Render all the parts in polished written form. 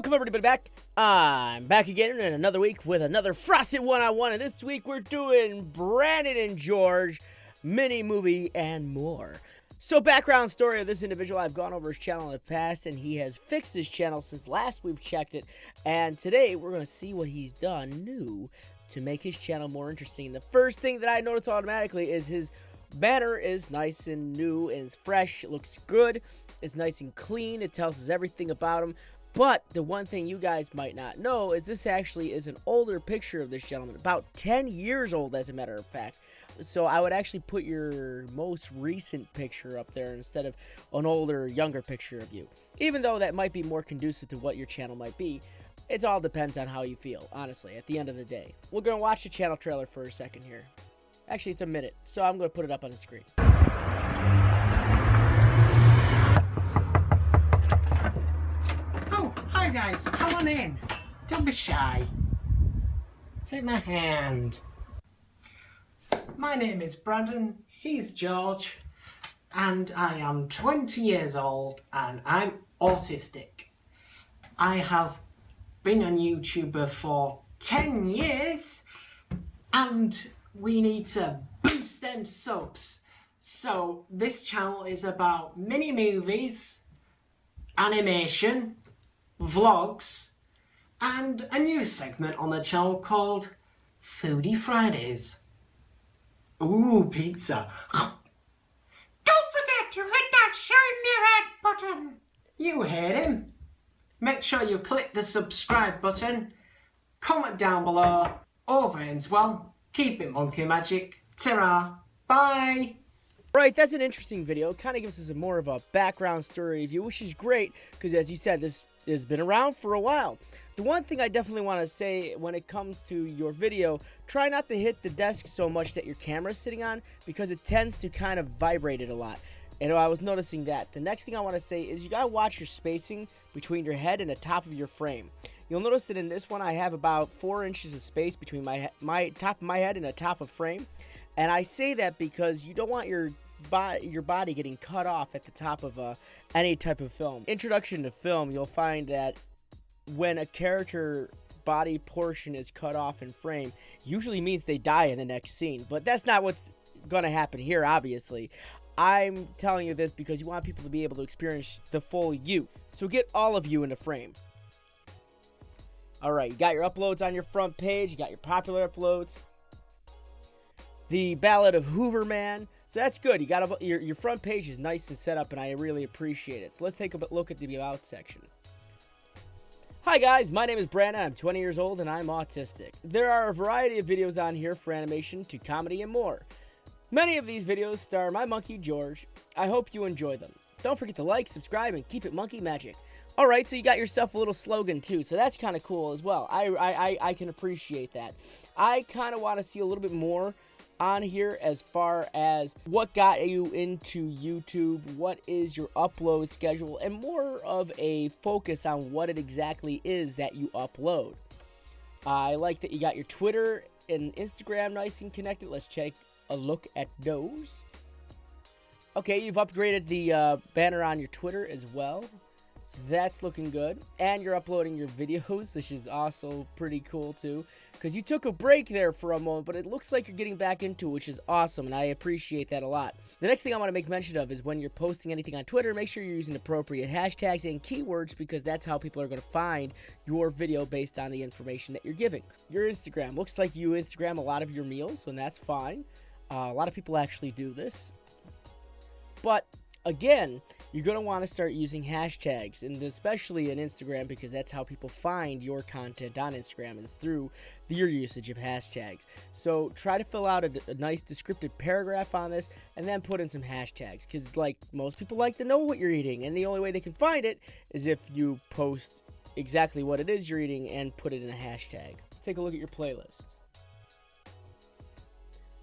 Welcome everybody back. I'm back again in another week with another Frosted one-on-one, and this week we're doing Brandon and George, mini movie, and more. So, background story of this individual: I've gone over his channel in the past, and he has fixed his channel since last we've checked it. And today we're going to see what he's done new to make his channel more interesting. The first thing that I notice automatically is his banner is nice and new and fresh. It looks good. It's nice and clean. It tells us everything about him. But the one thing you guys might not know is this actually is an older picture of this gentleman, about 10 years old as a matter of fact. So I would actually put your most recent picture up there instead of an older, younger picture of you. Even though that might be more conducive to what your channel might be, it all depends on how you feel, honestly, at the end of the day. We're going to watch the channel trailer for a second here. Actually, it's a minute, so I'm going to put it up on the screen. Hi guys, come on in. Don't be shy. Take my hand. My name is Brandon, he's George, and I am 20 years old and I'm autistic. I have been a YouTuber for 10 years and we need to boost them subs. So this channel is about mini movies, animation, vlogs, and a new segment on the channel called Foodie Fridays. Ooh, pizza. Don't forget to hit that shiny red button. You heard him. Make sure you click the subscribe button, comment down below, over as well. Keep it monkey magic. Ta-ra. Bye. Right, that's an interesting video. It kind of gives us more of a background story of you, which is great because, as you said, this has been around for a while. The one thing I definitely want to say when it comes to your video, try not to hit the desk so much that your camera's sitting on because it tends to kind of vibrate it a lot. And I was noticing that. The next thing I want to say is you got to watch your spacing between your head and the top of your frame. You'll notice that in this one I have about 4 inches of space between my top of my head and the top of frame. And I say that because you don't want your body getting cut off at the top of any type of film. Introduction to film, you'll find that when a character body portion is cut off in frame, usually means they die in the next scene. But that's not what's gonna happen here, obviously. I'm telling you this because you want people to be able to experience the full you. So get all of you in the frame. Alright, you got your uploads on your front page, you got your popular uploads. The Ballad of Hooverman. So that's good. You got your front page is nice and set up, and I really appreciate it. So let's take a look at the About section. Hi guys, my name is Brandon. I'm 20 years old and I'm autistic. There are a variety of videos on here for animation to comedy and more. Many of these videos star my monkey George. I hope you enjoy them. Don't forget to like, subscribe, and keep it monkey magic. Alright, so you got yourself a little slogan too, so that's kind of cool as well. I can appreciate that. I kind of want to see a little bit more on here as far as what got you into YouTube, what is your upload schedule, and more of a focus on what it exactly is that you upload. I like that you got your Twitter and Instagram nice and connected. Let's take a look at those. Okay, you've upgraded the banner on your Twitter as well. So that's looking good. And you're uploading your videos, which is also pretty cool too. Because you took a break there for a moment, but it looks like you're getting back into it, which is awesome, and I appreciate that a lot. The next thing I want to make mention of is when you're posting anything on Twitter, make sure you're using appropriate hashtags and keywords because that's how people are going to find your video based on the information that you're giving. Your Instagram. Looks like you Instagram a lot of your meals, and that's fine. A lot of people actually do this. But again, you're going to want to start using hashtags, and especially in Instagram because that's how people find your content on Instagram is through your usage of hashtags. So try to fill out a nice descriptive paragraph on this and then put in some hashtags because like most people like to know what you're eating, and the only way they can find it is if you post exactly what it is you're eating and put it in a hashtag. Let's take a look at your playlist.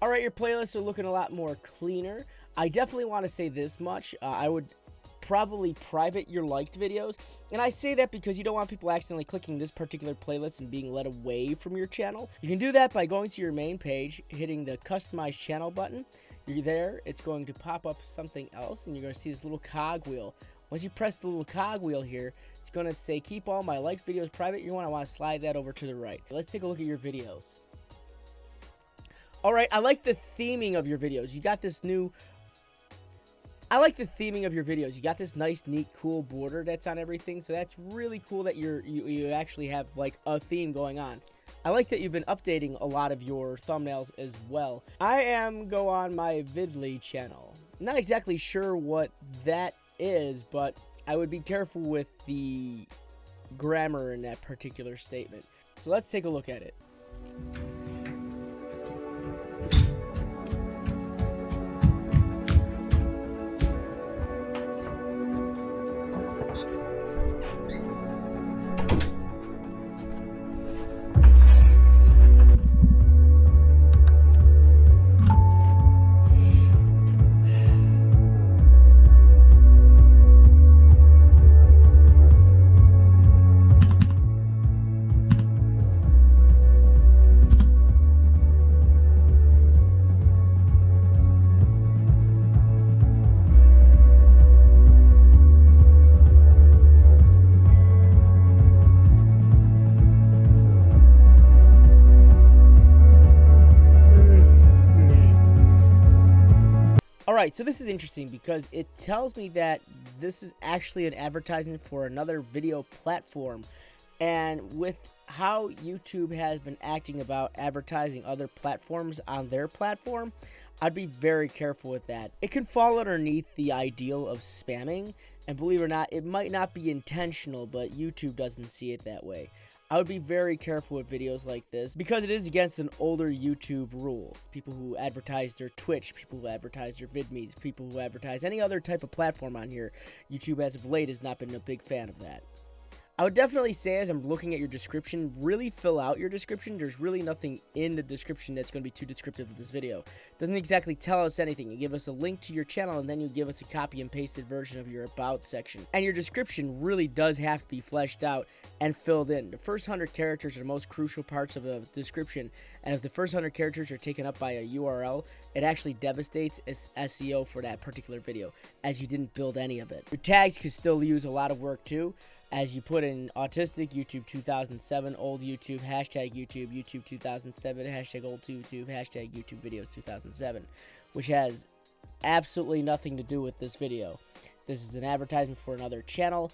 Alright, your playlists are looking a lot more cleaner. I definitely want to say this much. I would probably private your liked videos, and I say that because you don't want people accidentally clicking this particular playlist and being led away from your channel. You can do that by going to your main page, hitting the customize channel button. You're there, it's going to pop up something else, and you're going to see this little cog wheel. Once you press the little cogwheel here, it's going to say keep all my liked videos private. You want to slide that over to the right. Let's take a look at your videos. Alright, I like the theming of your videos. You got this new... I like the theming of your videos. You got this nice, neat, cool border that's on everything. So that's really cool that you actually have like a theme going on. I like that you've been updating a lot of your thumbnails as well. I am go on my Vidly channel. I'm not exactly sure what that is, but I would be careful with the grammar in that particular statement. So let's take a look at it. Alright, so this is interesting because it tells me that this is actually an advertisement for another video platform. And with how YouTube has been acting about advertising other platforms on their platform, I'd be very careful with that. It can fall underneath the ideal of spamming, and believe it or not, it might not be intentional, but YouTube doesn't see it that way. I would be very careful with videos like this because it is against an older YouTube rule. People who advertise their Twitch, people who advertise their VidMes, people who advertise any other type of platform on here, YouTube as of late has not been a big fan of that. I would definitely say, as I'm looking at your description, really fill out your description. There's really nothing in the description that's going to be too descriptive of this video. It doesn't exactly tell us anything. You give us a link to your channel, and then you give us a copy and pasted version of your About section. And your description really does have to be fleshed out and filled in. The first 100 characters are the most crucial parts of the description, and if the first 100 characters are taken up by a URL, it actually devastates SEO for that particular video, as you didn't build any of it. Your tags could still use a lot of work too, as you put in autistic, YouTube 2007, old YouTube, hashtag YouTube, YouTube 2007, hashtag old YouTube, hashtag YouTube videos 2007, which has absolutely nothing to do with this video. This is an advertisement for another channel,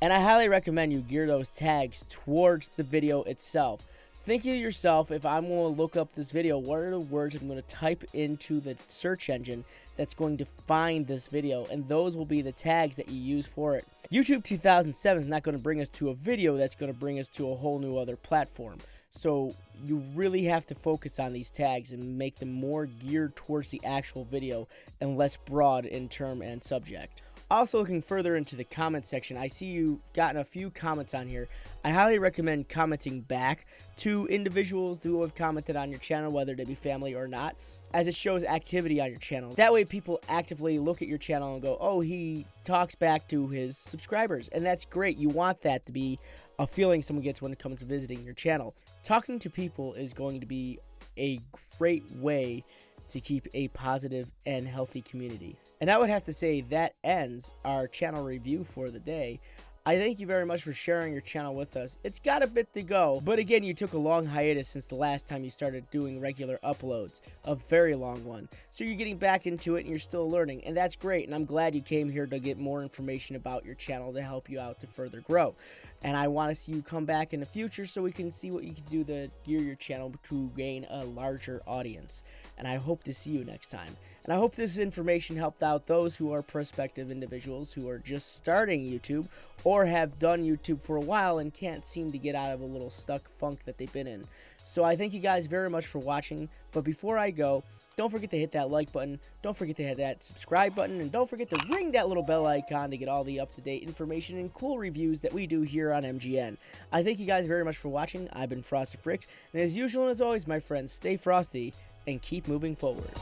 and I highly recommend you gear those tags towards the video itself. Think to yourself, if I'm going to look up this video, what are the words I'm going to type into the search engine that's going to find this video, and those will be the tags that you use for it. YouTube 2007 is not going to bring us to a video that's going to bring us to a whole new other platform. So you really have to focus on these tags and make them more geared towards the actual video and less broad in term and subject. Also, looking further into the comment section, I see you've gotten a few comments on here. I highly recommend commenting back to individuals who have commented on your channel, whether they be family or not, as it shows activity on your channel. That way people actively look at your channel and go, oh, he talks back to his subscribers, and that's great. You want that to be a feeling someone gets when it comes to visiting your channel. Talking to people is going to be a great way to keep a positive and healthy community. And I would have to say that ends our channel review for the day. I thank you very much for sharing your channel with us. It's got a bit to go, but again, you took a long hiatus since the last time you started doing regular uploads, a very long one. So you're getting back into it and you're still learning, and that's great, and I'm glad you came here to get more information about your channel to help you out to further grow. And I want to see you come back in the future so we can see what you can do to gear your channel to gain a larger audience. And I hope to see you next time. And I hope this information helped out those who are prospective individuals who are just starting YouTube or have done YouTube for a while and can't seem to get out of a little stuck funk that they've been in. So I thank you guys very much for watching. But before I go, don't forget to hit that like button, don't forget to hit that subscribe button, and don't forget to ring that little bell icon to get all the up-to-date information and cool reviews that we do here on MGN. I thank you guys very much for watching. I've been Frosty Fricks, and as usual and as always, my friends, stay frosty and keep moving forward.